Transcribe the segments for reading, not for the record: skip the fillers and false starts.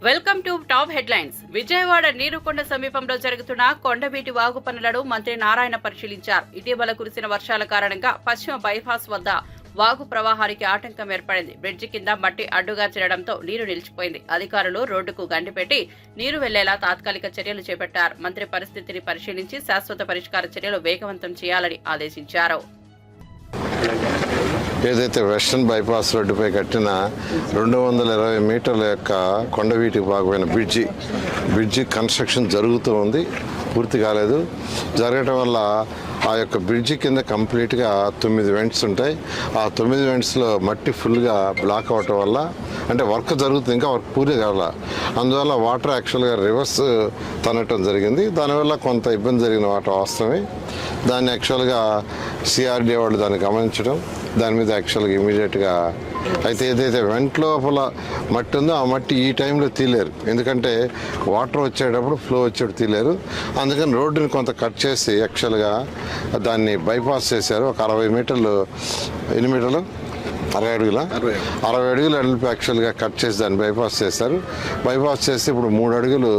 Welcome to top headlines. Vijayawada Neerukonda సమీపంలో జరుగుతున్న కొండవీటి వాగు పనులను మంత్రి నారాయణ పరిశీలించారు. ఇటీవల కురిసిన వర్షాల కారణంగా పశ్చిమ బైపాస్ వద్ద వాగు ప్రవాహానికి ఆటంకం ఏర్పడింది. బ్రిడ్జి కింద మట్టి అడ్డుగా చేరడంతో నీరు నిలిచిపోయింది. అధికారులు రోడ్డుకు గండి పెట్టి నీరు వెళ్లేలా తాత్కాలిక చర్యలు చేపట్టారు. మంత్రి పరిస్థితిని పరిశీలించి శాశ్వత పరిష్కార చర్యలు వేగవంతం చేయాలని ఆదేశించారు. ఏదైతే వెస్టర్న్ బైపాస్ రోడ్డుపై కట్టిన 220 మీటర్ల యొక్క కొండవీటి భాగమైన బ్రిడ్జి కన్స్ట్రక్షన్ జరుగుతూ ఉంది, పూర్తి కాలేదు. జరగటం వల్ల ఆ యొక్క బ్రిడ్జి కింద కంప్లీట్గా 9 వెంట్స్ ఉంటాయి. ఆ 9 వెంట్స్లో మట్టి ఫుల్గా బ్లాక్ అవ్వటం వల్ల, అంటే వర్క్ జరుగుతుంది, ఇంకా వర్క్ పూర్తి కావాల, అందువల్ల వాటర్ యాక్చువల్గా రివర్స్ తనటం జరిగింది. దానివల్ల కొంత ఇబ్బంది జరిగిన వాటర్ వాస్తవమే. దాన్ని యాక్చువల్గా సిఆర్డీఏ వాళ్ళు దాన్ని గమనించడం, దాని మీద యాక్చువల్గా ఇమీడియట్గా అయితే ఏదైతే వెంట లోపల మట్టి ఉందో ఆ మట్టి ఈ టైంలో తీలేరు, ఎందుకంటే వాటర్ వచ్చేటప్పుడు ఫ్లో వచ్చేటప్పుడు తీలేరు. అందుకని రోడ్డుని కొంత కట్ చేసి యాక్చువల్గా దాన్ని బైపాస్ చేశారు. ఒక 60 మీటర్లు, ఎన్ని మీటర్లు, 60 అడుగులు యాక్చువల్గా కట్ చేసి దాన్ని బైపాస్ చేశారు. బైపాస్ చేస్తే ఇప్పుడు 3 అడుగులు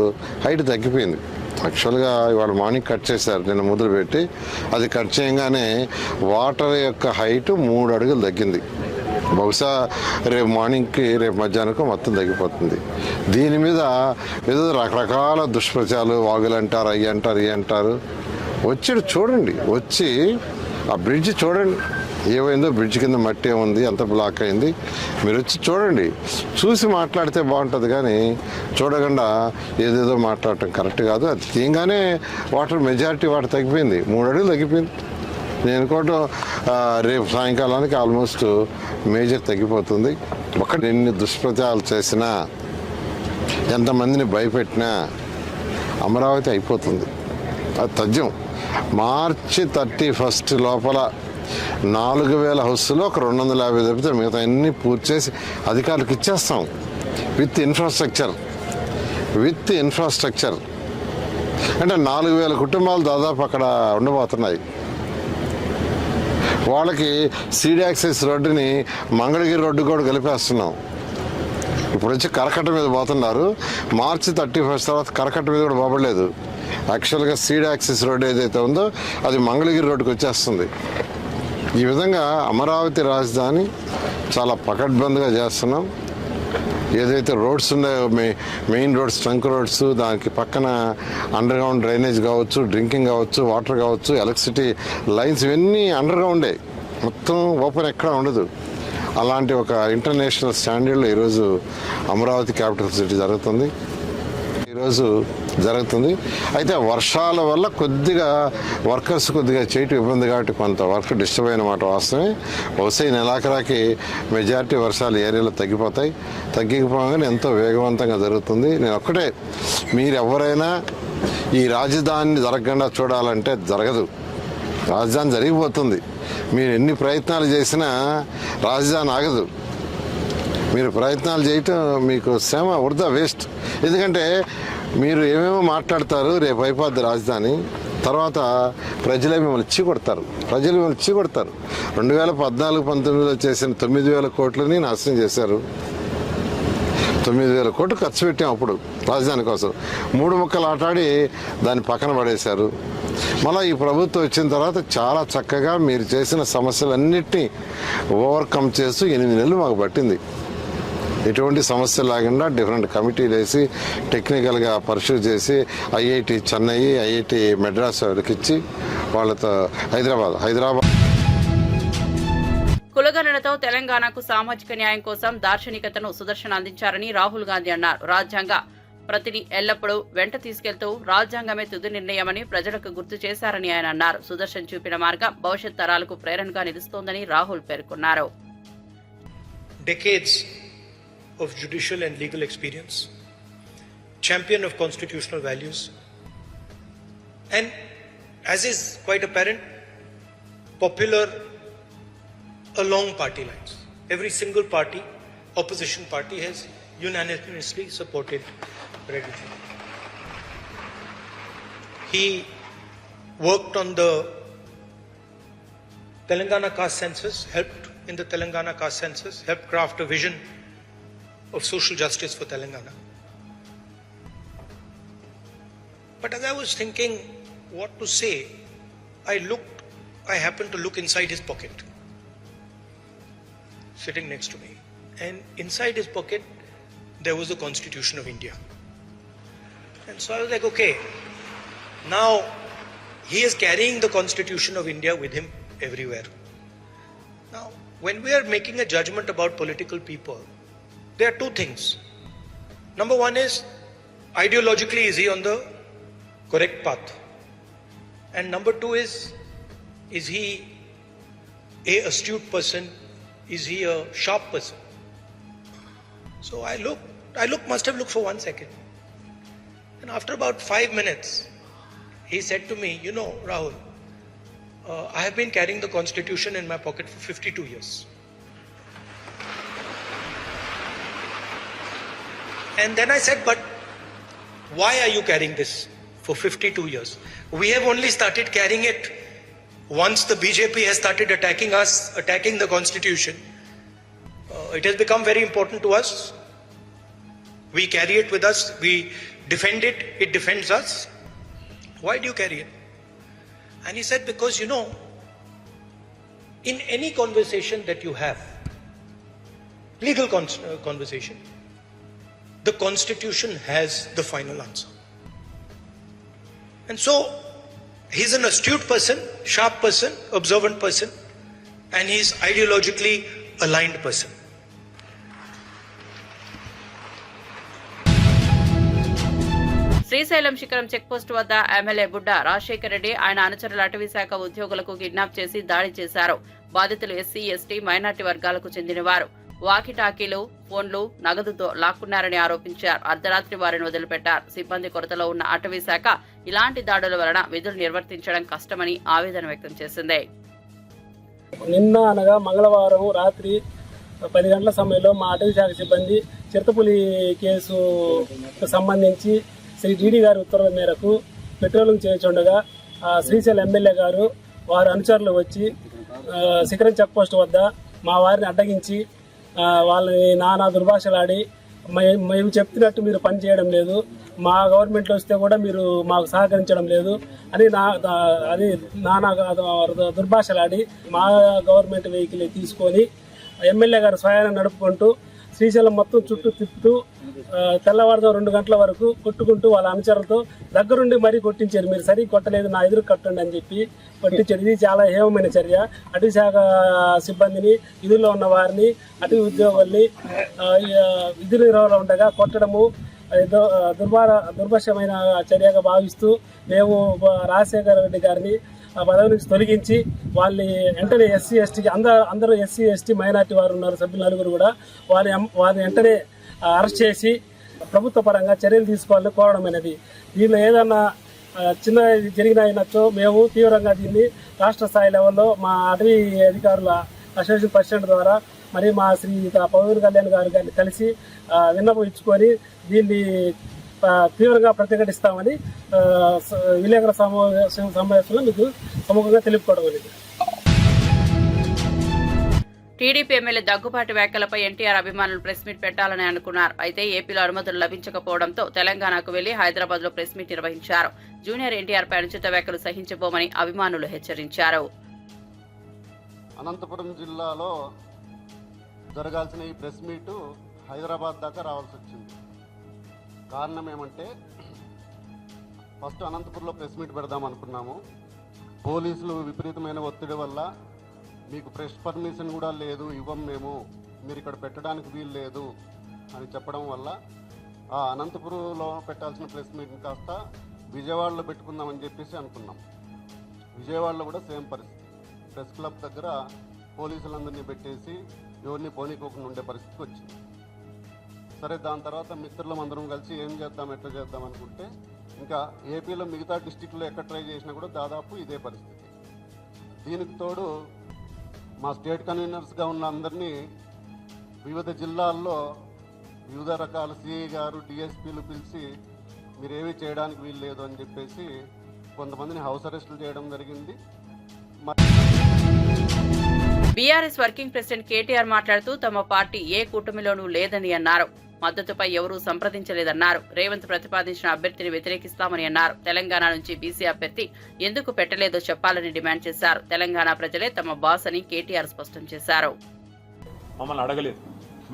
హైట్ తగ్గిపోయింది. యాక్చువల్గా ఇవాళ మార్నింగ్ కట్ చేశారు, నిన్న మొదలుపెట్టి. అది కట్ చేయగానే వాటర్ యొక్క హైట్ 3 అడుగులు తగ్గింది. బహుశా రేపు మార్నింగ్కి, రేపు మధ్యాహ్నానికి మొత్తం తగ్గిపోతుంది. దీని మీద ఏదో రకరకాల దుష్ప్రచారాలు, వాగులు అంటారు, అవి అంటారు, ఇవి అంటారు. వచ్చి చూడండి, వచ్చి ఆ బ్రిడ్జ్ చూడండి ఏమైందో, బ్రిడ్జ్ కింద మట్టి ఏముంది, ఎంత బ్లాక్ అయింది, మీరు వచ్చి చూడండి. చూసి మాట్లాడితే బాగుంటుంది, కానీ చూడకుండా ఏదేదో మాట్లాడటం కరెక్ట్ కాదు. అది తీయంగానే వాటర్ మెజారిటీ వాటర్ తగ్గిపోయింది, 3 అడుగులు తగ్గిపోయింది. నేను అనుకోవటం రేపు సాయంకాలానికి ఆల్మోస్ట్ మేజర్ తగ్గిపోతుంది. ఒకటి ఎన్ని దుష్ప్రచారాలు చేసినా, ఎంతమందిని భయపెట్టినా అమరావతి అయిపోతుంది. అది తథ్యం. మార్చి 31 లోపల 4000 హౌస్లో ఒక 250 తప్పితే మిగతా అన్నీ పూర్తి చేసి అధికారులకు ఇచ్చేస్తాం. విత్ ఇన్ఫ్రాస్ట్రక్చర్ అంటే 4000 కుటుంబాలు దాదాపు అక్కడ ఉండబోతున్నాయి. వాళ్ళకి సీడ్ యాక్సెస్ రోడ్డుని మంగళగిరి రోడ్డు కూడా కలిపేస్తున్నాం. ఇప్పుడు వచ్చి కరకట్ట మీద పోతున్నారు. మార్చి 31 తర్వాత కరకట్ట మీద కూడా పోబడలేదు. యాక్చువల్గా సీడ్ యాక్సెస్ రోడ్డు ఏదైతే ఉందో అది మంగళగిరి రోడ్డుకి వచ్చేస్తుంది. ఈ విధంగా అమరావతి రాజధాని చాలా పకడ్బందీగా చేస్తున్నాం. ఏదైతే రోడ్స్ ఉన్నాయో, మెయిన్ రోడ్స్, ట్రంక్ రోడ్స్, దానికి పక్కన అండర్ గ్రౌండ్ డ్రైనేజ్ కావచ్చు, డ్రింకింగ్ కావచ్చు, వాటర్ కావచ్చు, ఎలక్ట్రిసిటీ లైన్స్, ఇవన్నీ అండర్ గ్రౌండే, మొత్తం ఓపెన్ ఎక్కడా ఉండదు. అలాంటి ఒక ఇంటర్నేషనల్ స్టాండర్డ్లో ఈరోజు అమరావతి క్యాపిటల్ సిటీ జరుగుతుంది. అయితే వర్షాల వల్ల కొద్దిగా వర్కర్స్ కొద్దిగా చేయటం ఇబ్బంది, కాబట్టి కొంత వర్క్ డిస్టర్బ్ అయిన మాట వాస్తవమే. బహుశా ఈ నెలాఖరాకి మెజారిటీ వర్షాలు ఏరియాలో తగ్గిపోతాయి. తగ్గిపోగానే ఎంతో వేగవంతంగా జరుగుతుంది. నేను ఒక్కటే, మీరు ఎవరైనా ఈ రాజధానిని జరగకుండా చూడాలంటే జరగదు. రాజధాని జరిగిపోతుంది. మీరు ఎన్ని ప్రయత్నాలు చేసినా రాజధాని ఆగదు. మీరు ప్రయత్నాలు చేయటం మీకు శ్రమ వృధా, వేస్ట్. ఎందుకంటే మీరు ఏమేమో మాట్లాడతారు, రేపు అయిపోద్ది రాజధాని, తర్వాత ప్రజలే మిమ్మల్ని చీకొడతారు. 2014-19లో చేసిన 9,000 కోట్లని నాశనం చేశారు. 9,000 కోట్లు ఖర్చు పెట్టాం అప్పుడు రాజధాని కోసం. 3 ముక్కలు ఆటాడి దాన్ని పక్కన పడేశారు. మళ్ళీ ఈ ప్రభుత్వం వచ్చిన తర్వాత చాలా చక్కగా మీరు చేసిన సమస్యలన్నిటినీ ఓవర్కమ్ చేస్తూ 8 నెలలు మాకు పట్టింది. ఎటువంటి సమస్యలు లేకుండా డిఫరెంట్ కమిటీలు వేసి టెక్నికల్గా పర్సూ చేసి ఐఐటి చెన్నై, ఐఐటి మెడ్రాస్ వాళ్ళకి ఇచ్చి వాళ్ళతో హైదరాబాద్ కులగణనతో తెలంగాణకు సామాజిక న్యాయం కోసం దార్శనికతను సుదర్శన్ అందించారని రాహుల్ గాంధీ అన్నారు. రాజ్యాంగ ప్రతిని ఎల్లప్పుడూ వెంట తీసుకెళ్తూ రాజ్యాంగమే తుది నిర్ణయమని ప్రజలకు గుర్తు చేశారని ఆయన అన్నారు. సుదర్శన్ చూపిన మార్గం భవిష్యత్ తరాలకు ప్రేరణగా నిలుస్తోందని రాహుల్ పేర్కొన్నారు. Of judicial and legal experience, champion of constitutional values, and as is quite apparent, popular along party lines. Every single party, opposition party, has unanimously supported Reddy. He worked on the Telangana caste census, helped in the Telangana caste census, helped craft a vision of social justice for Telangana. But as I was thinking what to say, I happened to look inside his pocket, sitting next to me. And inside his pocket, there was the Constitution of India. And so I was like, okay, now he is carrying the Constitution of India with him everywhere. Now, when we are making a judgment about political people, there are two things. Number one is, ideologically, is he on the correct path? And number two is he a astute person? Is he a sharp person? So I must have looked for 1 second. And after about 5 minutes, he said to me, you know, Rahul, I have been carrying the Constitution in my pocket for 52 years. And then I said, but why are you carrying this for 52 years? We have only started carrying it once the BJP has started attacking us, attacking the Constitution. It has become very important to us. We carry it with us. We defend it. It defends us. Why do you carry it? And he said, because, you know, in any conversation that you have, legal conversation, the Constitution has the final answer. And so, he's an astute person, sharp person, observant person, and he's ideologically aligned person. Srisailam శిఖరం checkpost వద్ద MLA Budda Rajasekhar Reddy ఆయన అనుచరుల అటవీ శాఖ ఉద్యోగులకు kidnap చేసి దాడి చేశారు. బాధితులు ఎస్సీ, ఎస్టీ, మైనార్టీ వర్గాలకు చెందినవారు. వాకిటాకీలు, ఫోన్లు, నగదుతో లాక్కున్నారని ఆరోపించారు. అర్ధరాత్రి వారిని వదిలిపెట్టారు. సిబ్బంది కొరతలో ఉన్న అటవీ శాఖ ఇలాంటి దాడుల వలన విధులు నిర్వర్తించడం కష్టమని ఆవేదన వ్యక్తం చేసింది. నిన్న అనగా మంగళవారం రాత్రి 10 గంటల సమయంలో మా అటవీ శాఖ సిబ్బంది చిరుతపులి కేసుకు సంబంధించి శ్రీ డిడి గారి ఉత్తర్వుల మేరకు పెట్రోలింగ్ చేస్తుండగా శ్రీశైలం ఎమ్మెల్యే గారు వారి అనుచరులు వచ్చి శిఖరం చెక్ పోస్ట్ వద్ద మా వారిని అడ్డగించి వాళ్ళని నానా దుర్భాషలాడి మేము చెప్తున్నట్టు మీరు పని చేయడం లేదు, మా గవర్నమెంట్లో వస్తే కూడా మీరు మాకు సహకరించడం లేదు అని నానా దుర్భాషలాడి మా గవర్నమెంట్ వెహికల్ తీసుకొని ఎమ్మెల్యే గారు స్వయాన్ని నడుపుకుంటూ శ్రీశైలం మొత్తం చుట్టూ తిప్పుతూ తెల్లవారుతో 2 గంటల వరకు కొట్టుకుంటూ వాళ్ళ అనుచరులతో దగ్గరుండి మరీ కొట్టించారు. మీరు సరిగ్గా కొట్టలేదు, నా ఎదురు కట్టండి అని చెప్పి కొట్టించారు. ఇది చాలా హేమమైన చర్య. అటవీ శాఖ సిబ్బందిని, విధుల్లో ఉన్న వారిని, అటవీ ఉద్యోగుల్ని విధుల నిర్వహణలో ఉండగా కొట్టడము దుర్భాషమైన చర్యగా భావిస్తూ మేము రాజశేఖర రెడ్డి గారిని పదవి నుంచి తొలగించి వాళ్ళని వెంటనే ఎస్సీ, ఎస్టీకి అందరూ ఎస్సీ, ఎస్టీ, మైనార్టీ వారు ఉన్నారు సభ్యులు నలుగురు కూడా వారిని వెంటనే అరెస్ట్ చేసి ప్రభుత్వ పరంగా చర్యలు తీసుకోవాలని కోరడం అనేది. దీనిలో ఏదన్నా చిన్న జరిగినచో మేము తీవ్రంగా దీన్ని రాష్ట్ర స్థాయి లెవెల్లో మా అటవీ అధికారుల అసోసియేషన్ ప్రెసిడెంట్ ద్వారా మరి మా శ్రీ పవన్ కళ్యాణ్ గారు కలిసి విన్నపం ఇచ్చుకొని దీన్ని తీవ్రంగా ప్రతిఘటిస్తామని విలేకరుల సమావేశంలో మీకు సముఖంగా తెలుపుకోవడం అనేది. టీడీపీ ఎమ్మెల్యే దగ్గుబాటి వ్యాఖ్యలపై ఎన్టీఆర్ అభిమానులు ప్రెస్ మీట్ పెట్టాలని అనుకున్నారు. అయితే ఏపీలో అనుమతులు లభించకపోవడంతో తెలంగాణకు వెళ్లి హైదరాబాద్ లో ప్రెస్ మీట్ నిర్వహించారు. జూనియర్ ఎన్టీఆర్ పై అనుచిత వ్యాఖ్యలు సహించబోమని అభిమానులు హెచ్చరించారు. అనంతపురం జిల్లాలో జరగాల్సిన ఈ ప్రెస్ మీటు హైదరాబాద్ దాకా రావాల్సి వచ్చింది. కారణం ఏమంటే, ఫస్ట్ అనంతపురంలో ప్రెస్ మీట్ పెడదాం అనుకున్నాము. పోలీసులు విపరీతమైన ఒత్తిడి వల్ల మీకు ప్రెస్ పర్మిషన్ కూడా లేదు, ఇవ్వం మేము, మీరు ఇక్కడ పెట్టడానికి వీలు లేదు అని చెప్పడం వల్ల ఆ అనంతపురంలో పెట్టాల్సిన ప్రెస్ మీట్ని కాస్త విజయవాడలో పెట్టుకుందామని చెప్పేసి అనుకున్నాం. విజయవాడలో కూడా సేమ్ పరిస్థితి. ప్రెస్ క్లబ్ దగ్గర పోలీసులందరినీ పెట్టేసి ఎవరిని పోనీకోకుండా ఉండే పరిస్థితికి వచ్చింది. సరే, దాని తర్వాత మిత్రులం అందరం కలిసి ఏం చేద్దాం, ఎట్లా చేద్దాం అనుకుంటే ఇంకా ఏపీలో మిగతా డిస్టిక్లో ఎక్కడ ట్రై చేసినా కూడా దాదాపు ఇదే పరిస్థితి. దీనికి తోడు మా స్టేట్ కన్వీనర్స్గా ఉన్న అందరినీ వివిధ జిల్లాల్లో వివిధ రకాల సిఐ గారు, డిఎస్పీలు పిలిచి మీరేమీ చేయడానికి వీలు లేదు అని చెప్పేసి కొంతమందిని హౌస్ అరెస్టులు చేయడం జరిగింది. బీఆర్ఎస్ వర్కింగ్ ప్రెసిడెంట్ కేటీఆర్ మాట్లాడుతూ తమ పార్టీ ఏ కూటమిలోనూ లేదని అన్నారు. మద్దతుపై ఎవరూ సంప్రదించలేదన్నారు. రేవంత్ ప్రతిపాదించిన అభ్యర్థిని వ్యతిరేకిస్తామని అన్నారు. తెలంగాణ నుంచి బీసీ అభ్యర్థి ఎందుకు పెట్టలేదో చెప్పాలని డిమాండ్ చేశారు. తెలంగాణ ప్రజలే తమ బాస్ అని కేటీఆర్ స్పష్టం చేశారు. మమ్మల్ని అడగలేదు.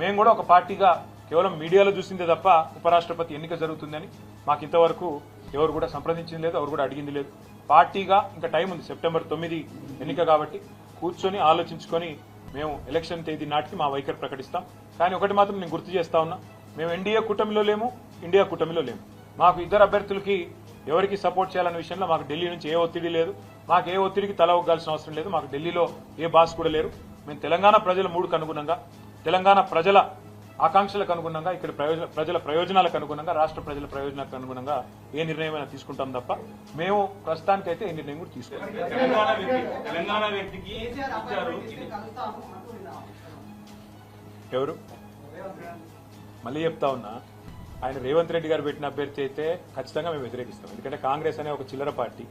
మేము కూడా ఒక పార్టీగా కేవలం మీడియాలో చూసిందే తప్ప ఉపరాష్ట్రపతి ఎన్నిక జరుగుతుందని మాకు ఇంతవరకు ఎవరు కూడా సంప్రదించింది లేదు, ఎవరు కూడా అడిగింది లేదు. పార్టీగా ఇంకా టైం ఉంది, సెప్టెంబర్ 9 ఎన్నిక కాబట్టి కూర్చొని ఆలోచించుకొని మేము ఎలక్షన్ తేదీ నాటికి మా వైఖరి ప్రకటిస్తాం. కానీ ఒకటి మాత్రం నేను గుర్తు చేస్తా ఉన్నా, మేము ఎన్డీఏ కూటమిలో లేము, ఇండియా కూటమిలో లేము. మాకు ఇద్దరు అభ్యర్థులకి ఎవరికి సపోర్ట్ చేయాలనే విషయంలో మాకు ఢిల్లీ నుంచి ఏ ఒత్తిడి లేదు, మాకు ఏ ఒత్తిడికి తల ఒగ్గాల్సిన అవసరం లేదు. మాకు ఢిల్లీలో ఏ బాస్ కూడా లేరు. మేము తెలంగాణ ప్రజల మూడుకు అనుగుణంగా, తెలంగాణ ప్రజల ఆకాంక్షలకు అనుగుణంగా, ఇక్కడ ప్రజల ప్రయోజనాలకు అనుగుణంగా, రాష్ట్ర ప్రజల ప్రయోజనాలకు అనుగుణంగా ఏ నిర్ణయమైనా తీసుకుంటాం తప్ప మేము ప్రస్తుతానికైతే ఏ నిర్ణయం కూడా తీసుకోవాలి. ఎవరు మళ్ళీ చెప్తా ఉన్నా, ఆయన రేవంత్ రెడ్డి గారు పెట్టిన అభ్యర్థి అయితే ఖచ్చితంగా మేము వ్యతిరేకిస్తాం. ఎందుకంటే కాంగ్రెస్ అనే ఒక చిల్లర పార్టీ,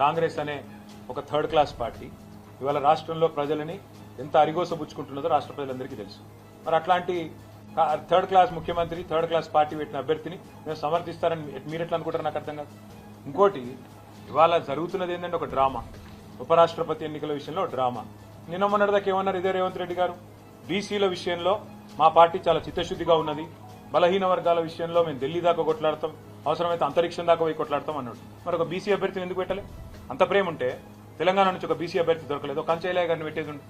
కాంగ్రెస్ అనే ఒక థర్డ్ క్లాస్ పార్టీ ఇవాళ రాష్ట్రంలో ప్రజలని ఎంత అరిగోసబుచ్చుకుంటున్నదో రాష్ట్ర ప్రజలందరికీ తెలుసు. మరి అట్లాంటి థర్డ్ క్లాస్ ముఖ్యమంత్రి, థర్డ్ క్లాస్ పార్టీ పెట్టిన అభ్యర్థిని మేము సమర్థిస్తారని మీరు ఎట్లా అనుకుంటారు? నాకు అర్థం కాదు. ఇంకోటి, ఇవాళ జరుగుతున్నది ఏంటంటే ఒక డ్రామా, ఉపరాష్ట్రపతి ఎన్నికల విషయంలో డ్రామా. నిన్న మొన్నటిదాకా ఏమన్నారు ఇదే రేవంత్ రెడ్డి గారు, బీసీల విషయంలో మా పార్టీ చాలా చిత్తశుద్ధిగా ఉన్నది, బలహీన వర్గాల విషయంలో మేము ఢిల్లీ దాకా కొట్లాడతాం, అవసరమైతే అంతరిక్షం దాకా పోయి కొట్లాడతాం అన్నాడు. మరి ఒక బీసీ అభ్యర్థిని ఎందుకు పెట్టలే? అంత ప్రేమ ఉంటే తెలంగాణ నుంచి ఒక బీసీ అభ్యర్థి దొరకలేదు, కంచయ్య గారిని పెట్టేది ఉండే.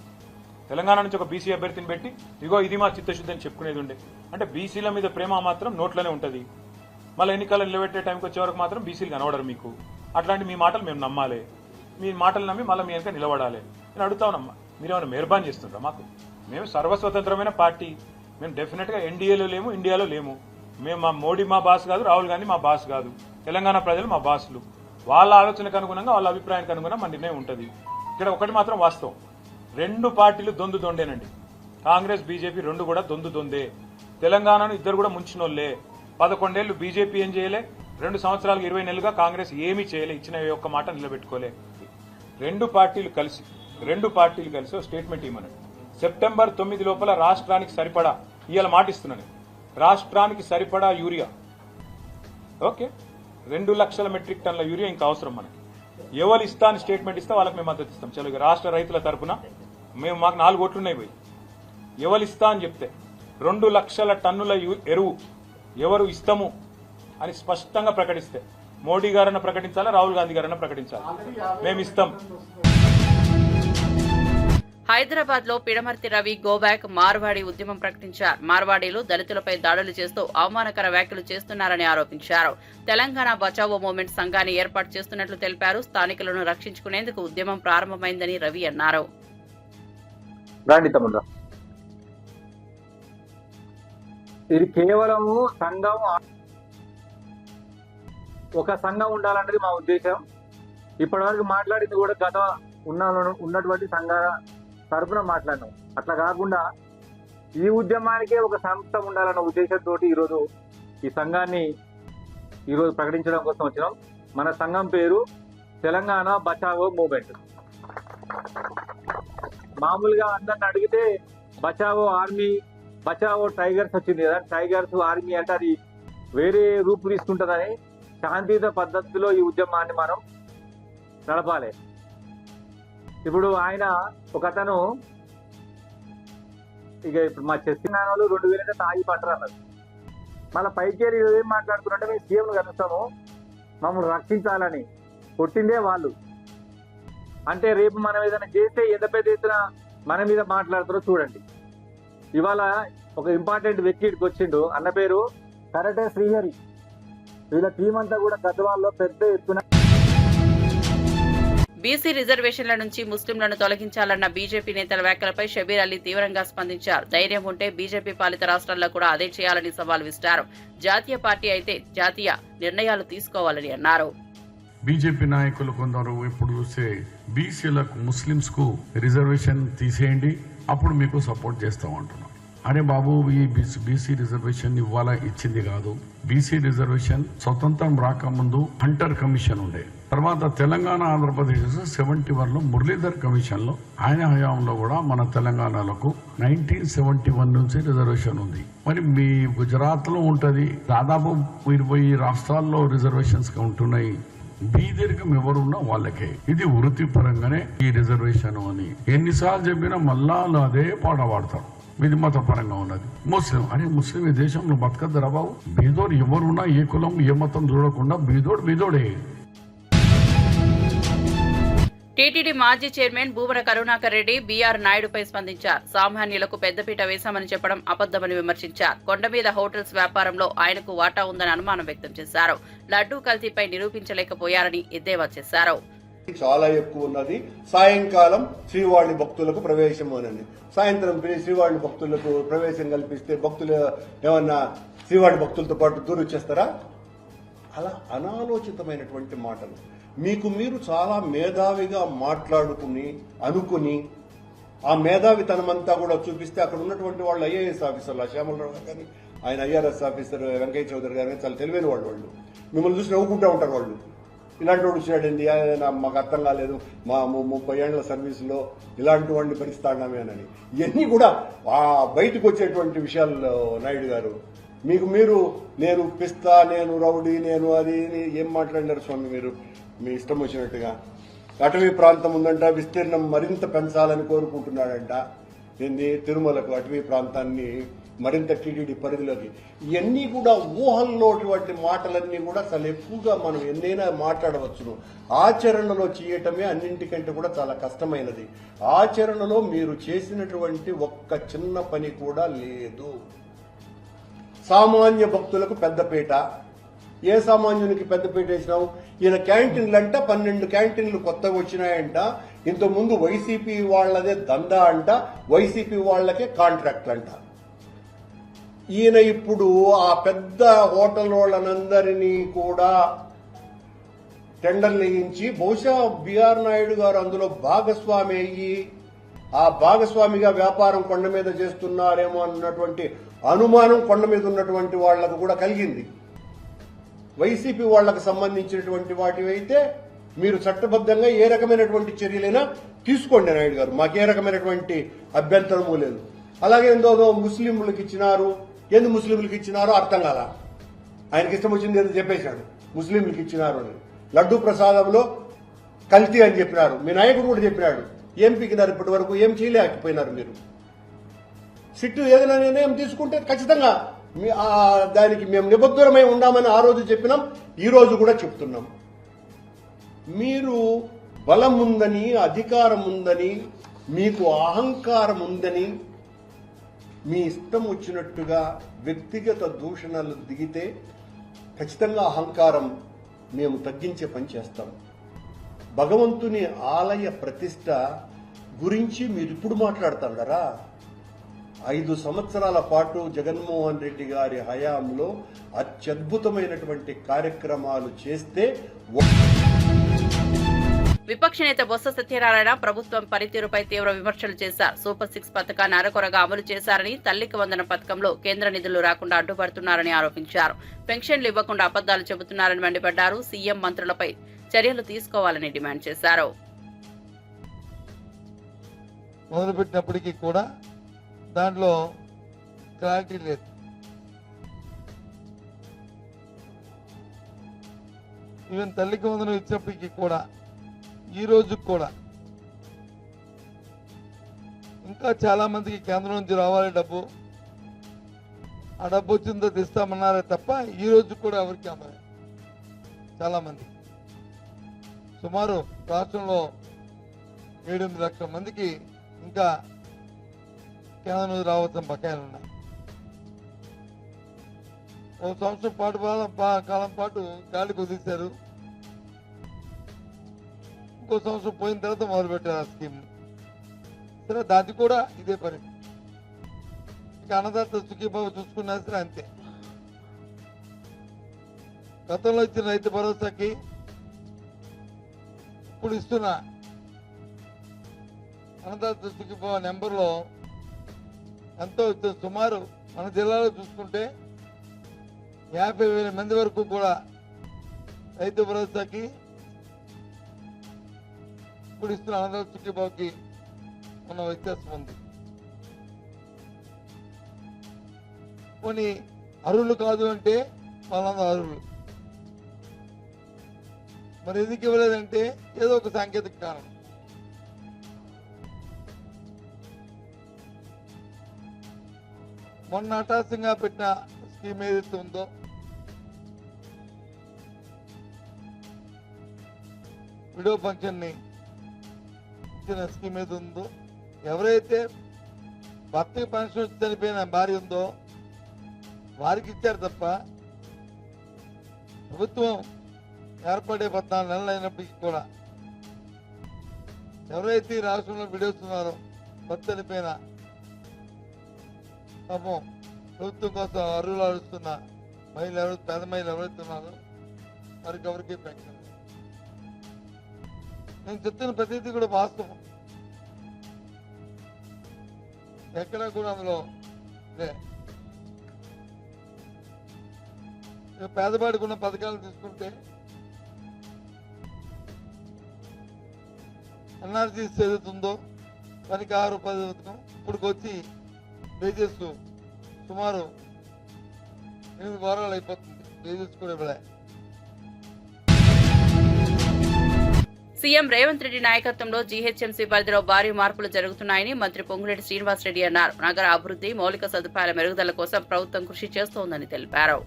తెలంగాణ నుంచి ఒక బీసీ అభ్యర్థిని పెట్టి ఇగో ఇది మా చిత్తశుద్ధి అని చెప్పుకునేది ఉండే. అంటే బీసీల మీద ప్రేమ మాత్రం నోట్లోనే ఉంటుంది. మళ్ళీ ఎన్నికలు నిలబెట్టే టైంకి వచ్చే వరకు మాత్రం బీసీలు కనబడరు మీకు. అట్లాంటి మీ మాటలు మేము నమ్మాలి, మీ మాటలు నమ్మి మళ్ళీ మీ వెనక నిలబడాలి. నేను అడుగుతా ఉన్నామ్మా, మీరేమైనా మెహర్బాన్ చేస్తుండ్రా మాకు? మేము సర్వస్వతంత్రమైన పార్టీ, మేము డెఫినెట్గా ఎన్డీఏలో లేము, ఇండియాలో లేము. మేము మా మోడీ మా బాస్ కాదు, రాహుల్ గాంధీ మా బాస్ కాదు, తెలంగాణ ప్రజలు మా బాసులు. వాళ్ళ ఆలోచనకు అనుగుణంగా, వాళ్ళ అభిప్రాయానికి అనుగుణంగా మన నిర్ణయం ఉంటుంది. ఇక్కడ ఒకటి మాత్రం వాస్తవం, రెండు పార్టీలు దొందు దొండేనండి. కాంగ్రెస్ బీజేపీ రెండు కూడా దొందు దొందే. తెలంగాణను ఇద్దరు కూడా ముంచినోళ్లే. 11 ఏళ్లు బీజేపీ ఏం చేయలే, 2 సంవత్సరాలకు 20 నెలలుగా కాంగ్రెస్ ఏమీ చేయలే, ఇచ్చిన ఒక్క మాట నిలబెట్టుకోలే. రెండు పార్టీలు కలిసి స్టేట్మెంట్ ఇవ్వమనండి. సెప్టెంబర్ 9 లోపల రాష్ట్రానికి సరిపడా, ఇవాళ మాటిస్తున్నాను, రాష్ట్రానికి సరిపడా యూరియా, ఓకే 2 లక్షల మెట్రిక్ టన్నుల యూరియా ఇంకా అవసరం మనకి. ఎవరు ఇస్తా అని స్టేట్మెంట్ ఇస్తే వాళ్ళకి మేము మద్దతు ఇస్తాం. చలో రాష్ట్ర రైతుల తరఫున మేము, మాకు 4 ఓట్లు ఉన్నాయి పోయి, ఎవరు ఇస్తా అని చెప్తే 2 లక్షల టన్నుల ఎరువు ఎవరు ఇస్తాము అని స్పష్టంగా ప్రకటిస్తే, మోడీ గారన్నా ప్రకటించాలా, రాహుల్ గాంధీ గారన్నా ప్రకటించాలి, మేము ఇస్తాం. హైదరాబాద్ లో పిడమర్తి రవి గోబ్యాక్ మార్వాడి ఉద్యమం ప్రకటించారు. మార్వాడీలు దళితులపై దాడులు చేస్తూ అవమానకర వ్యాఖ్యలు చేస్తున్నారని ఆరోపించారు. తెలంగాణ బచావో మూవ్మెంట్ సంఘాన్ని ఏర్పాటు చేస్తున్నట్లు తెలిపారు. స్థానికులను రక్షించుకునేందుకు ఉద్యమం ప్రారంభమైందని రవి అన్నారు. ఇది కేవలం సంఘం, ఒక సంఘం ఉండాలన్నది మా ఉద్దేశం. ఇప్పటివరకు మాట్లాడింది కూడా గత ఉన్నటువంటి సంఘ తరఫున మాట్లాడినాం. అట్లా కాకుండా ఈ ఉద్యమానికే ఒక సంస్థ ఉండాలన్న ఉద్దేశంతో ఈరోజు ఈ సంఘాన్ని ఈరోజు ప్రకటించడం కోసం వచ్చినాం. మన సంఘం పేరు తెలంగాణ బచావో మూవ్మెంట్. మామూలుగా అందరిని అడిగితే బచావో ఆర్మీ, బచావో టైగర్స్ వచ్చింది కదా, టైగర్స్ ఆర్మీ అంటే అది వేరే రూపు తీసుకుంటుందని శాంతియుత పద్ధతిలో ఈ ఉద్యమాన్ని మనం నడపాలి. ఇప్పుడు ఆయన ఒక అతను ఇక ఇప్పుడు మా చెస్తినాలు 2000 తాగి పట్టరు అన్నారు. మళ్ళీ పైకేరి ఏం మాట్లాడుతున్నట్టే మేము సీఎంను కలుస్తాము, మమ్మల్ని రక్షించాలని. కొట్టిందే వాళ్ళు. అంటే రేపు మనం ఏదైనా చేస్తే ఎంత పెద్ద ఎత్తున మన మీద మాట్లాడుతారో చూడండి. ఇవాళ ఒక ఇంపార్టెంట్ వ్యక్తి ఇక్కడికి వచ్చిండు, అన్న పేరు కరటే శ్రీహరి. వీళ్ళ టీం అంతా కూడా గద్వాల్లో పెద్ద ఎత్తున బీసీ రిజర్వేషన్ల నుంచి ముస్లింలను తొలగించాలన్న బీజేపీ నేతల వ్యాఖ్యలపై షబీర్ అలీ తీవ్రంగా స్పందించారు. ధైర్యం ఉంటే బీజేపీ పాలిత రాష్ట్రాల్లో కూడా అదే చేయాలని సవాల్ విసిరారు. జాతీయ పార్టీ అయితే జాతీయ నిర్ణయాలు తీసుకోవాలని అన్నారు. బీజేపీ నాయకులు కొందరు ఇప్పుడు చూస్తే బీసీలకు, ముస్లింస్ కు రిజర్వేషన్ తీసేయండి, అప్పుడు మీకు సపోర్ట్ చేస్తాం అంటున్నాం. అరే బాబు ఈ బీసీ రిజర్వేషన్ ఇవ్వాలా ఇచ్చింది కాదు. బీసీ రిజర్వేషన్ స్వతంత్రం రాకముందు హంటర్ కమిషన్ ఉండే, తర్వాత తెలంగాణ ఆంధ్రప్రదేశ్ 71లో మురళీధర్ కమిషన్ లో ఆయన హయాంలో కూడా మన తెలంగాణలకు 1971 నుంచి రిజర్వేషన్ ఉంది. మరి మీ గుజరాత్ లో ఉంటది, దాదాపు 20 రాష్ట్రాల్లో రిజర్వేషన్స్ ఉంటున్నాయి. బీదరికం ఎవరున్నా వాళ్ళకే, ఇది వృత్తిపరంగానే ఈ రిజర్వేషన్ అని ఎన్నిసార్లు చెప్పినా మళ్ళా అదే పాట పాడతారు. ఇది మతపరంగా ఉన్నది. ముస్లిం ఈ దేశంలో బతకద్దరా బాబు? బీదోడు ఎవరున్నా, ఏ కులం ఏ మతం చూడకుండా బీదోడే. టీటీడీ మాజీ చైర్మన్ భూమన కరుణాకర్ రెడ్డి బీఆర్ నాయుడుపై స్పందించారు. సామాన్యులకు పెద్దపీట వేశామని చెప్పడం అబద్దమని విమర్శించారు. కొండ మీద హోటల్స్ వ్యాపారంలో ఆయనకు వాటా ఉందని అనుమానం వ్యక్తం చేశారు. లడ్డూ కల్తీపై నిరూపించలేకపోయారని ఎద్దేవా చేశారు. చాలా ఎక్కువ ఉన్నది. సాయంకాలం శ్రీవాణి భక్తులకు ప్రవేశం అనండి, సాయంత్రం శ్రీవాణి భక్తులకు ప్రవేశం కల్పిస్తే భక్తులు ఏమన్నా శ్రీవాణి భక్తులతో పాటు దూరం వచ్చేస్తారా? అలా అనాలోచితమైనటువంటి మాటలు. మీకు మీరు చాలా మేధావిగా మాట్లాడుకుని అనుకుని ఆ మేధావితనమంతా కూడా చూపిస్తే అక్కడ ఉన్నటువంటి వాళ్ళు ఐఏఎస్ ఆఫీసర్లు శ్యామలరావు గారు కానీ ఆయన ఐఆర్ఎస్ ఆఫీసర్ వెంకయ్య చౌదరి గారు కానీ చాలా తెలివైన వాళ్ళు మిమ్మల్ని చూసి నవ్వుకుంటూ ఉంటారు. వాళ్ళు ఇలాంటి వాడు వచ్చినాడండి, మాకు అర్థం కాలేదు, మా 30 ఏళ్ల సర్వీసులో ఇలాంటి వాడిని భరిస్తాడామే అని. ఇవన్నీ కూడా బయటకు వచ్చేటువంటి విషయాలు. నాయుడు గారు మీకు మీరు నేను పిస్తా, నేను రౌడీ, నేను అది ఏం మాట్లాడినారు స్వామి మీరు మీ ఇష్టం వచ్చినట్టుగా. అటవీ ప్రాంతం ఉందంట, విస్తీర్ణం మరింత పెంచాలని కోరుకుంటున్నాడంట. ఏంది తిరుమలకు అటవీ ప్రాంతాన్ని మరింత టీటీడీ పరిధిలోకి. ఇవన్నీ కూడా ఊహల్లోటువంటి మాటలన్నీ కూడా చాలా ఎక్కువగా మనం ఎన్నైనా మాట్లాడవచ్చును. ఆచరణలో చేయటమే అన్నింటికంటే కూడా చాలా కష్టమైనది. ఆచరణలో మీరు చేసినటువంటి ఒక్క చిన్న పని కూడా లేదు. సామాన్య భక్తులకు పెద్దపీట. ఏ సామాన్యునికి పెద్దపీట వేసినావు? ఈయన క్యాంటీన్లు అంట 12 క్యాంటీన్లు కొత్తగా వచ్చినాయంట. ఇంతకుముందు వైసీపీ వాళ్లదే దందా అంట, వైసీపీ వాళ్లకే కాంట్రాక్ట్ అంట. ఈయన ఇప్పుడు ఆ పెద్ద హోటల్ వాళ్ళనందరినీ కూడా టెండర్లు వేయించి బహుశా బీఆర్ నాయుడు గారు అందులో భాగస్వామి అయ్యి ఆ భాగస్వామిగా వ్యాపారం కొండ మీద చేస్తున్నారేమో అన్నటువంటి అనుమానం కొండ మీద ఉన్నటువంటి వాళ్లకు కూడా కలిగింది. వైసీపీ వాళ్లకు సంబంధించినటువంటి వాటివైతే మీరు చట్టబద్ధంగా ఏ రకమైనటువంటి చర్యలైనా తీసుకోండి నాయుడు గారు, మాకే రకమైనటువంటి అభ్యంతరమూ లేదు. అలాగే ఏదో ముస్లింలకు ఇచ్చినారు, ఎందుకు ముస్లింలకు ఇచ్చినారో అర్థం కాల. ఆయనకి ఇష్టం వచ్చింది ఏదో చెప్పేశాడు, ముస్లింలకు ఇచ్చినారు అని. లడ్డూ ప్రసాదంలో కల్తీ అని చెప్పినారు, మీ నాయకుడు కూడా చెప్పినాడు. ఏం పీకినారు ఇప్పటి వరకు? ఏం చేయలేకపోయినారు మీరు? సిట్టు ఏదైనా నిర్ణయం తీసుకుంటే ఖచ్చితంగా దానికి మేము నిబద్ధులమై ఉండామని ఆ రోజు చెప్పినాం, ఈ రోజు కూడా చెప్తున్నాం. మీరు బలం ఉందని, అధికారం ఉందని, మీకు అహంకారం ఉందని మీ ఇష్టం వచ్చినట్టుగా వ్యక్తిగత దూషణలు దిగితే ఖచ్చితంగా అహంకారం మేము తగ్గించే పని చేస్తాం. భగవంతుని ఆలయ ప్రతిష్ట గురించి మీరు ఇప్పుడు మాట్లాడతారా? 5 సంవత్సరాల పాటు జగన్మోహన్ రెడ్డి గారి హయాంలో అత్యద్భుతమైనటువంటి కార్యక్రమాలు చేస్తే విపక్ష నేత బొత్స సత్యనారాయణ ప్రభుత్వం పనితీరుపై తీవ్ర విమర్శలు చేశారు. సూపర్ 6 పథకాన్ని అరకొరగా అమలు చేశారని, తల్లికి వందన పథకంలో కేంద్ర నిధులు రాకుండా అడ్డుపడుతున్నారని ఆరోపించారు. పెన్షన్లు ఇవ్వకుండా అబద్దాలు చెబుతున్నారని మండిపడ్డారు. సీఎం మంత్రులపై చర్యలు తీసుకోవాలని డిమాండ్ చేశారు. మొదలుపెట్టినప్పటికీ కూడా దాంట్లో క్లారిటీ లేదు. ఈవెన్ తల్లికి వందనం ఇచ్చినప్పటికీ కూడా ఈ రోజు కూడా ఇంకా చాలా మందికి కేంద్రం నుంచి రావాలి డబ్బు, ఆ డబ్బు వచ్చిందో తెస్తామన్నారే తప్ప ఈ రోజు కూడా ఎవరికి అమ్మలే. చాలా మంది సుమారు రాష్ట్రంలో 7-8 లక్షల మందికి ఇంకా కేంద్రం నుంచి రావాల్సిన బకాయిలు ఉన్నాయి. ఒక సంవత్సరం కాలం పాటు గాలికి వదిలేశారు. ఇంకో సంవత్సరం పోయిన తర్వాత మొదలుపెట్టారు ఆ స్కీమ్. సరే దాన్ని కూడా ఇదే పని. ఇక అన్నదాత సుఖీబాబు చూసుకున్నా సరే అంతే. గతంలో ఇచ్చిన రైతు భరోసాకి ఇప్పుడు ఇస్తున్న అన్నదాత సుఖీబాబు నెంబర్లో ఎంతో సుమారు మన జిల్లాలో చూసుకుంటే 50,000 మంది వరకు కూడా రైతు భరోసాకి ఇప్పుడు ఇస్తున్న అన్నదాత సుఖీభావకి ఉన్న వ్యత్యాసం ఉంది. కొన్ని అర్హులు కాదు అంటే వాళ్ళందరూ అర్హులు. మరి ఎందుకు ఇవ్వలేదంటే ఏదో ఒక సాంకేతిక కారణం. మొన్న హఠాత్తుగా పెట్టిన స్కీమ్ ఏదైతే ఉందో విడో ఫంక్షన్ ని ఇచ్చిన స్కీమ్ ఏది ఉందో, ఎవరైతే భర్తకి పెన్షన్ వచ్చి చనిపోయిన భార్య ఉందో వారికి ఇచ్చారు తప్ప ప్రభుత్వం ఏర్పడే 14 నెలలు అయినప్పటికీ కూడా ఎవరైతే ఈ రాష్ట్రంలో విడవుతున్నారో భర్త చనిపోయిన పాపం ప్రభుత్వం కోసం అర్హులు అరుస్తున్న మహిళలు ఎవరు, పేద మహిళలు ఎవరైతే ఉన్నారో వారికి ఎవరికి పెన్షన్. నేను చెప్తున్న ప్రతిదీ కూడా వాస్తవం, ఎక్కడా కూడా అందులో పేదవాడికి ఉన్న పథకాలు తీసుకుంటే ఎన్ఆర్జీ ఏదైతుందో పనికి 6 పథకం ఇప్పటికి వచ్చి వేజెస్ సుమారు 8 వారాలు అయిపోతుంది, వేజెస్ కూడా ఇవ్వలే. సీఎం రేవంత్ రెడ్డి నాయకత్వంలో జీహెచ్ఎంసీ పరిధిలో భారీ మార్పులు జరుగుతున్నాయని మంత్రి పొంగులేటి శ్రీనివాసరెడ్డి అన్నారు. నగర అభివృద్ధి, మౌలిక సదుపాయాల మెరుగుదల కోసం ప్రభుత్వం కృషి చేస్తోందని తెలిపారు.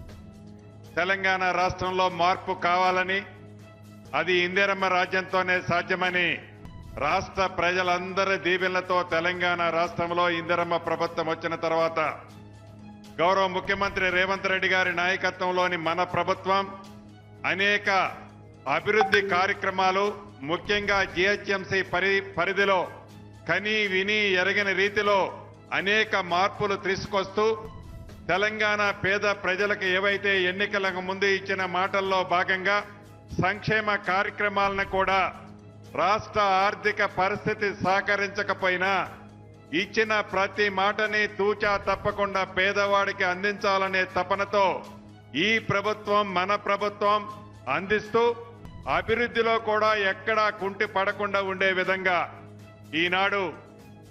తెలంగాణ రాష్ట్రంలో మార్పు కావాలని, అది ఇందిరమ్మ రాజ్యంతోనే సాధ్యమని రాష్ట్ర ప్రజలందరి దీవెనలతో తెలంగాణ రాష్ట్రంలో ఇందిరమ్మ ప్రభుత్వం వచ్చిన తర్వాత గౌరవ ముఖ్యమంత్రి రేవంత్ రెడ్డి గారి నాయకత్వంలోని మన ప్రభుత్వం అనేక అభివృద్ధి కార్యక్రమాలు, ముఖ్యంగా జీహెచ్ఎంసీ పరిధిలో కని విని ఎరగని రీతిలో అనేక మార్పులు తీసుకొస్తూ తెలంగాణ పేద ప్రజలకు ఏవైతే ఎన్నికలకు ముందు ఇచ్చిన మాటల్లో భాగంగా సంక్షేమ కార్యక్రమాలను కూడా రాష్ట్ర ఆర్థిక పరిస్థితి సహకరించకపోయినా ఇచ్చిన ప్రతి మాటని తూచా తప్పకుండా పేదవాడికి అందించాలనే తపనతో ఈ ప్రభుత్వం, మన ప్రభుత్వం అందిస్తూ అభివృద్ధిలో కూడా ఎక్కడా కుంటి పడకుండా ఉండే విధంగా ఈనాడు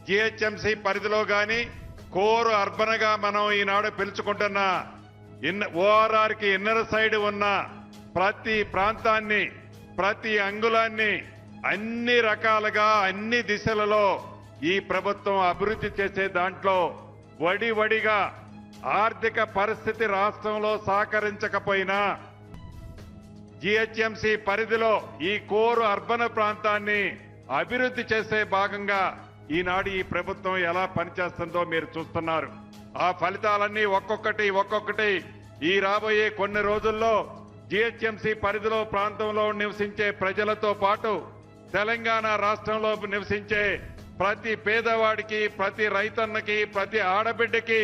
జీహెచ్ఎంసీ పరిధిలో గాని కోర్ అర్బన్ గా మనం ఈనాడు పిలుచుకుంటున్న ఓఆర్ఆర్కి ఇన్నర్ సైడ్ ఉన్న ప్రతి ప్రాంతాన్ని, ప్రతి అంగుళాన్ని అన్ని రకాలుగా అన్ని దిశలలో ఈ ప్రభుత్వం అభివృద్ధి చేసే దాంట్లో వడివడిగా ఆర్థిక పరిస్థితి రాష్ట్రంలో సహకరించకపోయినా జీహెచ్ఎంసీ పరిధిలో ఈ కోర్ అర్బన్ ప్రాంతాన్ని అభివృద్ధి చేసే భాగంగా ఈనాడు ఈ ప్రభుత్వం ఎలా పనిచేస్తుందో మీరు చూస్తున్నారు. ఆ ఫలితాలన్నీ ఒక్కొక్కటి ఈ రాబోయే కొన్ని రోజుల్లో జీహెచ్ఎంసీ పరిధిలో ప్రాంతంలో నివసించే ప్రజలతో పాటు తెలంగాణ రాష్ట్రంలో నివసించే ప్రతి పేదవాడికి, ప్రతి రైతన్నకి, ప్రతి ఆడబిడ్డకి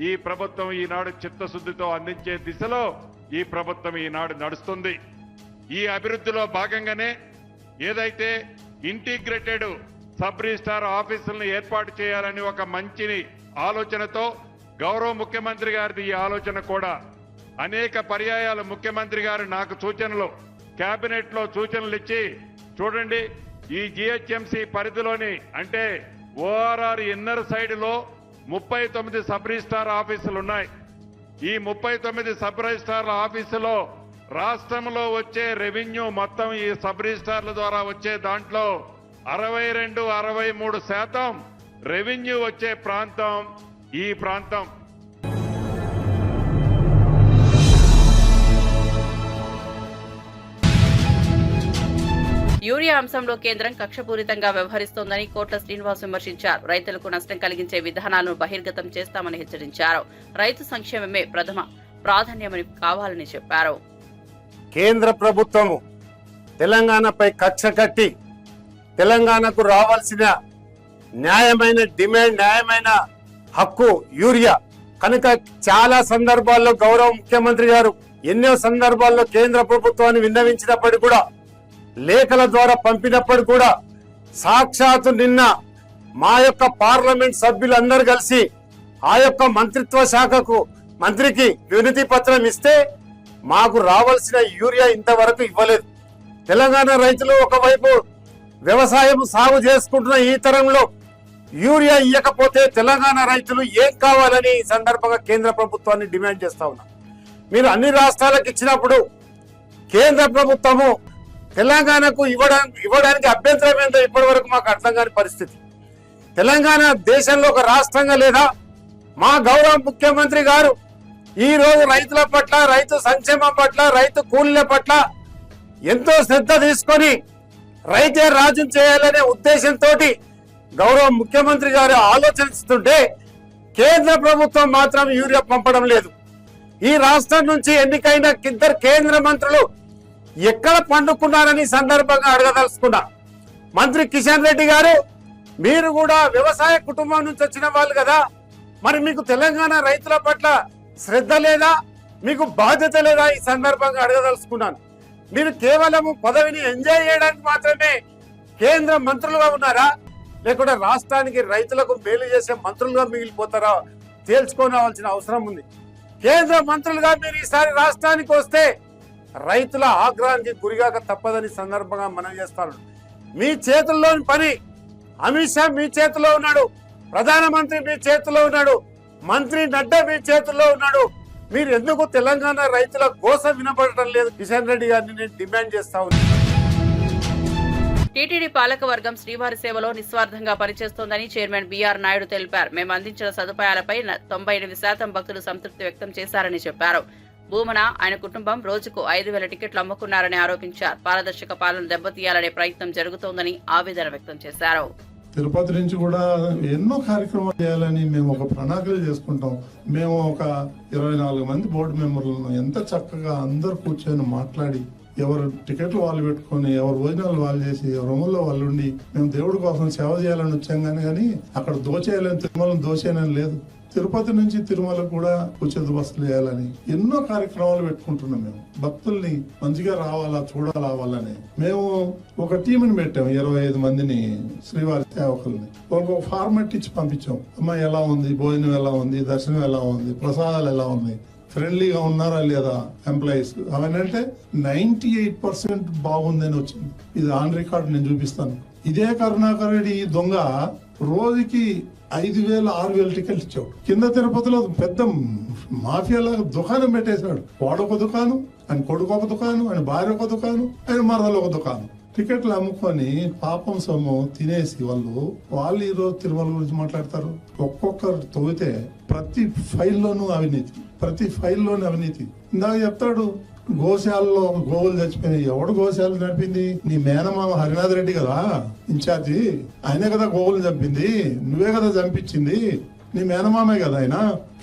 ఈ ప్రభుత్వం ఈనాడు చిత్తశుద్ధితో అందించే దిశలో ఈ ప్రభుత్వం ఈనాడు నడుస్తుంది. ఈ అభివృద్ధిలో భాగంగానే ఏదైతే ఇంటిగ్రేటెడ్ సబ్ రిజిస్ట్రార్ ఆఫీసులను ఏర్పాటు చేయాలని ఒక మంచి ఆలోచనతో గౌరవ ముఖ్యమంత్రి గారిది ఈ ఆలోచన కూడా అనేక పర్యాయాలు ముఖ్యమంత్రి గారు నాకు సూచనలు, కేబినెట్ లో సూచనలు ఇచ్చి చూడండి ఈ జీహెచ్ఎంసీ పరిధిలోని అంటే ఓఆర్ఆర్ ఇన్నర్ సైడ్ లో 39 సబ్ రిజిస్ట్రార్ ఆఫీసులు ఉన్నాయి. ఈ 39 సబ్ రిజిస్ట్రార్ల ఆఫీసులో రాష్ట్రంలో వచ్చే రెవెన్యూ మొత్తం ఈ సబ్ రిజిస్ట్రార్ల ద్వారా వచ్చే దాంట్లో 62-63% రెవెన్యూ వచ్చే ప్రాంతం ఈ ప్రాంతం. యూరియా అంశంలో కేంద్రం కక్షపూరితంగా వ్యవహరిస్తోందని కోట్ల శ్రీనివాస్ విమర్శించారు. రైతులకు నష్టం కలిగించే విధానాలను బహిర్గతం చేస్తామని హెచ్చరించారు. రైతు సంక్షేమమే ప్రథమ ప్రాధాన్యమని కావాలని చెప్పారు. కేంద్ర ప్రభుత్వము తెలంగాణపై కక్ష కట్టి తెలంగాణకు రావాల్సిన న్యాయమైన డిమాండ్, న్యాయమైన హక్కు యూరియా కనుక చాలా సందర్భాల్లో గౌరవ ముఖ్యమంత్రి గారు ఎన్నో సందర్భాల్లో కేంద్ర ప్రభుత్వాన్ని విన్నవించినప్పటికీ కూడా, లేఖల ద్వారా పంపినప్పుడు కూడా సాక్షాత్తు నిన్న మా యొక్క పార్లమెంట్ సభ్యులందరూ కలిసి ఆ యొక్క మంత్రిత్వ శాఖకు మంత్రికి వినతి పత్రం ఇస్తే మాకు రావాల్సిన యూరియా ఇంతవరకు ఇవ్వలేదు. తెలంగాణ రైతులు ఒకవైపు వ్యవసాయం సాగు చేసుకుంటున్న ఈ తరంలో యూరియా ఇవ్వకపోతే తెలంగాణ రైతులు ఏం కావాలని ఈ సందర్భంగా కేంద్ర ప్రభుత్వాన్ని డిమాండ్ చేస్తా ఉన్నా. మీరు అన్ని రాష్ట్రాలకు ఇచ్చినప్పుడు కేంద్ర ప్రభుత్వము తెలంగాణకు ఇవ్వడానికి అభ్యంతరం ఏందో ఇప్పటి వరకు మాకు అర్థం కాని పరిస్థితి. తెలంగాణ దేశంలో ఒక రాష్ట్రంగా లేదా? మా గౌరవ ముఖ్యమంత్రి గారు ఈ రోజు రైతుల పట్ల, రైతు సంక్షేమం పట్ల, రైతు కూలీల పట్ల ఎంతో శ్రద్ధ తీసుకొని రైతే రాజ్యం చేయాలనే ఉద్దేశంతో గౌరవ ముఖ్యమంత్రి గారు ఆలోచిస్తుంటే కేంద్ర ప్రభుత్వం మాత్రం యూరియా పంపడం లేదు. ఈ రాష్ట్రం నుంచి ఎన్నికైన ఇద్దరు కేంద్ర మంత్రులు ఎక్కడ పండుకున్నారని సందర్భంగా అడగదలుచుకున్నా. మంత్రి కిషన్ రెడ్డి గారు, మీరు కూడా వ్యవసాయ కుటుంబం నుంచి వచ్చిన వాళ్ళు కదా, మరి మీకు తెలంగాణ రైతుల పట్ల శ్రద్ధ లేదా, మీకు బాధ్యత లేదా? ఈ సందర్భంగా అడగదలుచుకున్నాను. మీరు కేవలం పదవిని ఎంజాయ్ చేయడానికి మాత్రమే కేంద్ర మంత్రులుగా ఉన్నారా, లేకుంటే రాష్ట్రానికి రైతులకు మేలు చేసే మంత్రులుగా మిగిలిపోతారా తేల్చుకోవాల్సిన అవసరం ఉంది. కేంద్ర మంత్రులుగా మీరు ఈసారి రాష్ట్రానికి వస్తే రైతుల ఆగ్రహానికి గురిగాక తప్పదని సందర్భంగా మనం చేస్తాను. మీ చేతుల్లోని పని, అమిత్ షా మీ చేతిలో ఉన్నాడు, ప్రధానమంత్రి మీ చేతిలో ఉన్నాడు, మంత్రి నడ్డా మీ చేతుల్లో ఉన్నాడు. మీరు ఎందుకు తెలంగాణ రైతుల కోసం వినపడటం లేదు? కిషన్ రెడ్డి గారిని నేను డిమాండ్ చేస్తా ఉన్నాను. టీటీడీ పాలకవర్గం శ్రీవారి సేవలో నిస్వార్థంగా పనిచేస్తోందని చైర్మన్ బీఆర్ నాయుడు తెలిపారు. మేము అందించిన సదుపాయాలపై 98% భక్తులు సంతృప్తి వ్యక్తం చేశారని చెప్పారు. భూమన, ఆయన కుటుంబం రోజుకు 5,000 టికెట్లు అమ్ముకున్నారని ఆరోపించారు. పారదర్శక పాలన దెబ్బతీయాలనే ప్రయత్నం జరుగుతోందని ఆవేదన వ్యక్తం చేశారు. తిరుపతి నుంచి కూడా ఎన్నో కార్యక్రమాలు చేయాలని మేము ఒక ప్రణాళికలు చేసుకుంటాం. మేము ఒక 24 మంది బోర్డు మెంబర్లను ఎంత చక్కగా అందరు కూర్చొని మాట్లాడి, ఎవరు టికెట్లు వాళ్ళు పెట్టుకొని, ఎవరు భోజనాలు వాళ్ళు చేసి, ఎవరు రూముల్లో వాళ్ళు ఉండి, మేము దేవుడి కోసం సేవ చేయాలని వచ్చాం కానీ అక్కడ దోచేయాలని, తిరుమలను దోచేయాలని లేదు. తిరుపతి నుంచి తిరుమలకు కూడా ఉచిత బస్సులు వేయాలని ఎన్నో కార్యక్రమాలు పెట్టుకుంటున్నాం. మేము భక్తుల్ని మంచిగా రావాలా, చూడాలని మేము ఒక టీంని పెట్టాం. 25 మందిని శ్రీవారి సేవకుల్ని. వాళ్ళకి ఒక ఫార్మాట్ ఇచ్చి పంపించాం. అమ్మా ఎలా ఉంది, భోజనం ఎలా ఉంది, దర్శనం ఎలా ఉంది, ప్రసాదాలు ఎలా ఉన్నాయి, ఫ్రెండ్లీగా ఉన్నారా లేదా ఎంప్లాయీస్, అవన్నీ 98% బాగుందని వచ్చింది. ఇది ఆన్ రికార్డ్ నేను చూపిస్తాను. ఇదే కరుణాకర్ రెడ్డి దొంగ రోజుకి 5,000, 6,000 టికెట్లు ఇచ్చాడు. కింద తిరుపతిలో పెద్ద మాఫియాలాగా దుకాణం పెట్టేశాడు. వాడొక దుకాణం, ఆయన కొడుకు ఒక దుకాణం, ఆయన భార్య ఒక దుకాణం, ఆయన మరదలు ఒక దుకాణం. టికెట్లు అమ్ముకొని పాపం సొమ్ము తినేసి వాళ్ళు ఈ రోజు తిరుమల గురించి మాట్లాడతారు. ఒక్కొక్కరు తవ్వితే ప్రతి ఫైల్లోనూ అవినీతి, ప్రతి ఫైల్లోనూ అవినీతి. ఇందాక చెప్తాడు గోశాలలో గోవులు చచ్చిపోయినాయి. ఎవడు గోశాల చంపింది? నీ మేనమామ హరినాథ్ రెడ్డి కదా ఇన్ఛార్జి, ఆయనే కదా గోవులు చంపింది, నువ్వే కదా చంపించింది, నీ మేనమామే కదా ఆయన.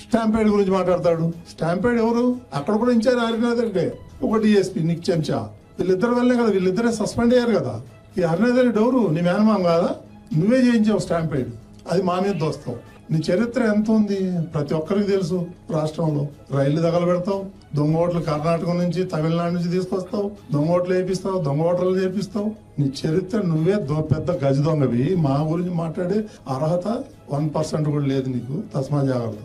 స్టాంపేడ్ గురించి మాట్లాడతాడు. స్టాంపేడ్ ఎవరు? అక్కడ కూడా ఇన్ఛార్జ్ హరినాథ్ రెడ్డి, ఒక డిఎస్పీ నిక్ చెంచా. వీళ్ళిద్దరు వల్లే కదా, వీళ్ళిద్దరే సస్పెండ్ అయ్యారు కదా. ఈ హరినాథ్ రెడ్డి ఎవరు? నీ మేనమామ కాదా? నువ్వే చేయించావు స్టాంపేడ్, అది మా మీద దోస్తావు. నీ చరిత్ర ఎంత ఉంది ప్రతి ఒక్కరికి తెలుసు. రాష్ట్రంలో రైళ్లు తగలబెడతావు, దొంగ ఓట్లు కర్ణాటక నుంచి, తమిళనాడు నుంచి తీసుకొస్తావు, దొంగ ఓట్లు వేపిస్తావు, దొంగ ఓటర్లు చేపిస్తావు. నీ చరిత్ర నువ్వే పెద్ద గజ దొంగవి. మా గురించి మాట్లాడే అర్హత 1% కూడా లేదు నీకు. తస్మా జాగ్రత్త.